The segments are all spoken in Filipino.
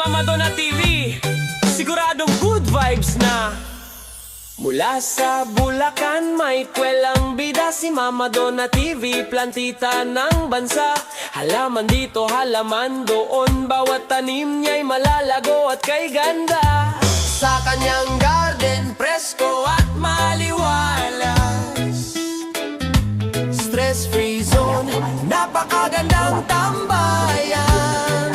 Mama Donna TV, siguradong good vibes na. Mula sa Bulacan, may kwelang bida si Mama Donna TV, plantita ng bansa. Halaman dito, halaman doon, bawat tanim niya'y malalago at kay ganda. Sa kanyang garden, presko at maliwalas, stress-free zone, napakagandang tambayan.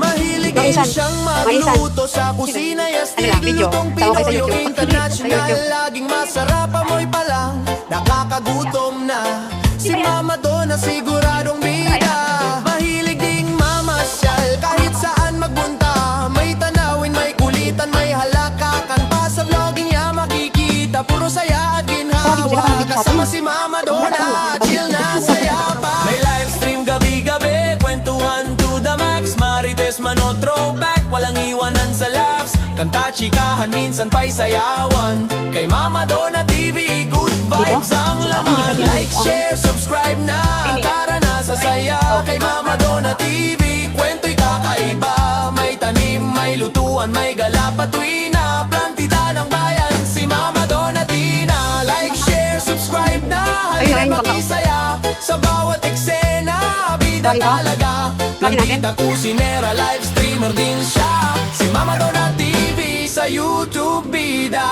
Mahilig din siyang magluto sa kusina, yastig, lutong Pinoy o international. Laging masarap, amoy pa lang, nakakagutom na. Si Mama Donna siguradong bida. Mahilig ding mamasyal, kahit saan magbunta. May tanawin, may kulitan, may halakakan pa. Sa vlogging niya makikita, puro saya at ginhawa. Kasama si Mama Donna, chill na saya pa. May live stream gabi-gabi, kwentuhan to the max. Marites Manot throwback, walang iwanan sa laps. Kanta, chikahan, minsan pa'y sayawan. Kay Mama Donna TV, good vibes ang laman. Like, share, subscribe na, tara na sa saya. Kay Mama Donna TV, kwento'y kakaiba. May tanim, may lutuan, may gala patuwina. Plantita ng bayan, si Mama Donna Tina. Like, share, subscribe na, halina makisaya. Sa bawat eksena, bida talaga. Plantita, kusinera, live streamer din siya. Si Mama Donna TV sa YouTube bida.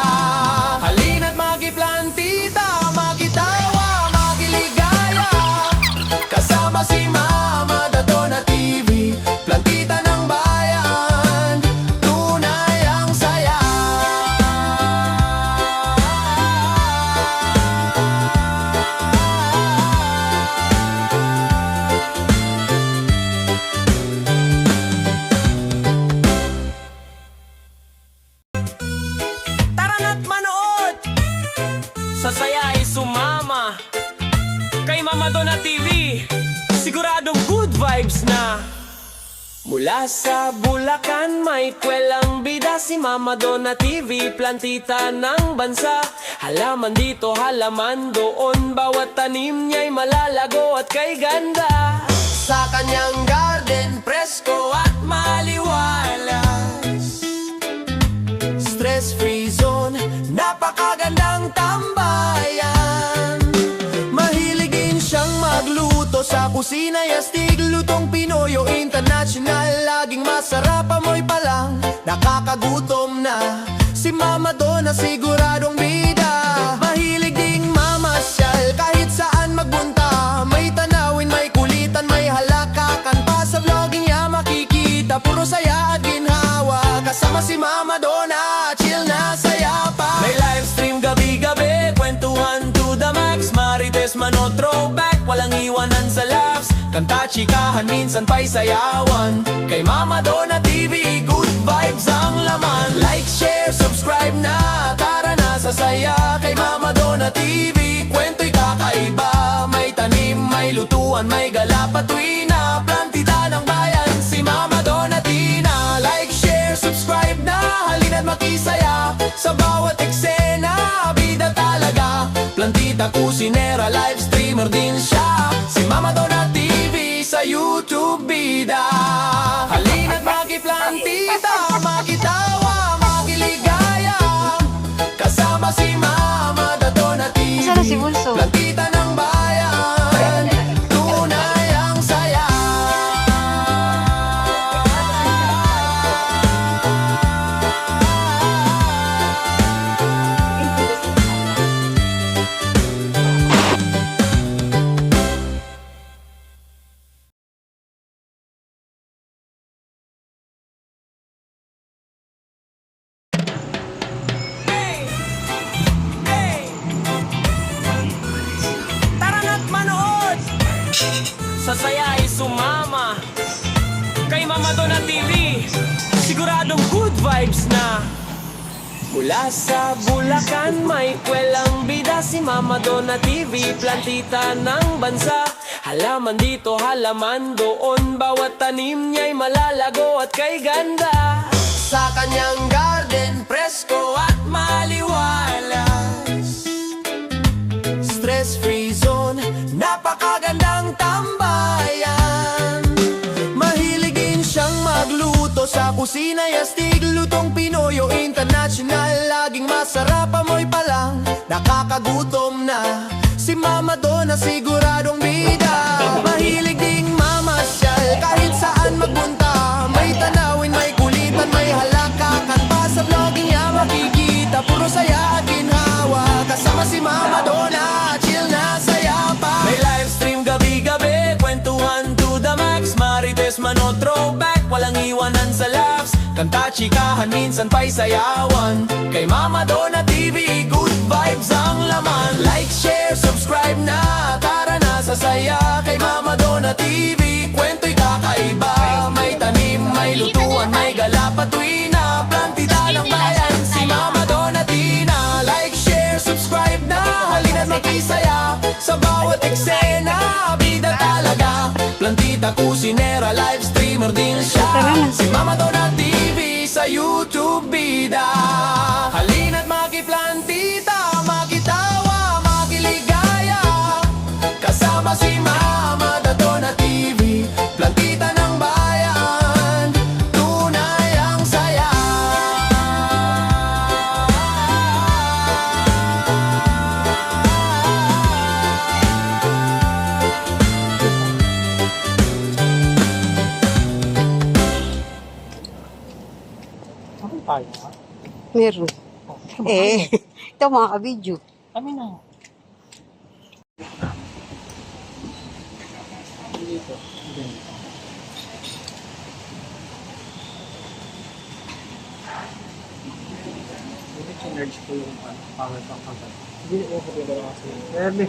Halina't magiplantita, magitawa, magiligaya. Kasama si Mama Donna TV, plantita ng bayan, tunay ang saya. Tara na't manood, sa saya ay sumama. Kay Mama Donna TV, siguradong good vibes na. Mula sa Bulacan, may kwelang bida si Mama Donna TV, plantita ng bansa. Halaman dito, halaman doon, bawat tanim niya'y malalago at kay ganda. Sa kanyang garden, presko at maliwalas, stress-free zone, napakagandang tambayan. Mahilig din siyang magluto sa kusina, yastig, lutong Pinoy o international. Laging masarap, amoy pa lang, nakakagutom na. Si Mama Donna siguradong bida. Mahilig ding mamasyal, kahit saan magbunta. May tanawin, may kulitan, may halakakan pa. Sa vlogging niya makikita, puro saya at ginhawa. Kasama si Mama Donna, chill na saya pa. May live stream gabi-gabi, kwentuhan to the max. Marites Manot throwback, walang iwanan sa laps. Kanta, chikahan, minsan pa'y sayawan. Kay Mama Donna TV, good vibes ang laman. Like, share, subscribe na, tara na sa saya. Kay Mama Donna TV, kwento'y kakaiba. May tanim, may lutuan, may gala patuwina. Plantita ng bayan, si Mama Donna Tina. Like, share, subscribe na, halina't makisaya. Sa bawat eksena, bida talaga. Plantita, kusinera, live streamer din siya. Si Mama Donna TV sa YouTube bida. Halina't magiplantita, magitawa, magiligaya. Kasama si Mama Donna TV, plantita ng bayan, tunay ang saya. Tara na't manood, sa saya ay sumama. Kay Mama Donna TV, siguradong good vibes na. Mula sa Bulacan, may kwelang bida si Mama Donna TV, plantita ng bansa. Halaman dito, halaman doon, bawat tanim niya'y malalago at kay ganda. Sa kanyang garden, presko at maliwalas, stress-free zone, napakagandang tambayan. Mahilig din siyang magluto sa kusina, yastig, lutong Pinoy o international. Laging masarap, amoy pa lang, nakakagutom na. Si Mama Donna siguradong bida. Mahilig ding mamasyal, kahit saan magpunta. May tanawin, may kulitan, may halakakan pa. Sa vlogging niya makikita, puro saya at ginhawa. Kasama si Mama Donna, chill na saya pa. May livestream gabi-gabi, kwentuhan to the max. Marites man o throwback, walang iwanan sa laughs. Kanta, chikahan, minsan pa'y sayawan. Kay Mama Donna TV, good vibes ang laman. Like, share, subscribe na, tara na sa saya. Kay Mama Donna TV, kwento'y kakaiba. May tanim, may lutuan, may gala patuwi na. Plantita ng bayan, si Mama Donna Tina. Like, share, subscribe na, halina't makisaya. Sa bawat eksena, bida talaga. Plantita, kusinera, live streamer din siya. Si Mama Donna TV sa YouTube bida. Halina't makiplantita, makitawa, makiligaya. Kasama si Mama Donna TV, plantita ng bayan, tunay ang saya. Ano tayo ha? Meron. Ito mga ka-video. Kami na. Dito. Dito. Dito chinerge ko yung power bank agad. Hindi ko pwede lang kasi. Early.